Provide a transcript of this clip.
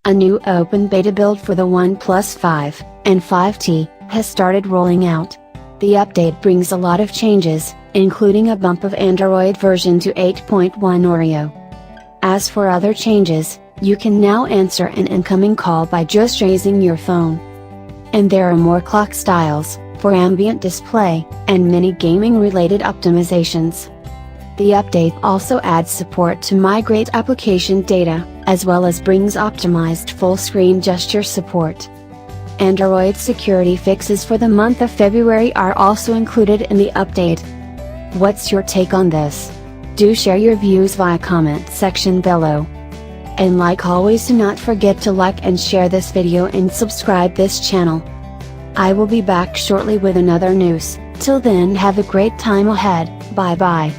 A new open beta build for the OnePlus 5 and 5T has started rolling out. The update brings a lot of changes, including a bump of Android version to 8.1 Oreo. As for other changes, you can now answer an incoming call by just raising your phone. And there are more clock styles, for ambient display, and many gaming-related optimizations. The update also adds support to migrate application data, as well as brings optimized full-screen gesture support. Android security fixes for the month of February are also included in the update. What's your take on this? Do share your views via comment section below. And like always, do not forget to like and share this video and subscribe this channel. I will be back shortly with another news. Till then, have a great time ahead. Bye bye.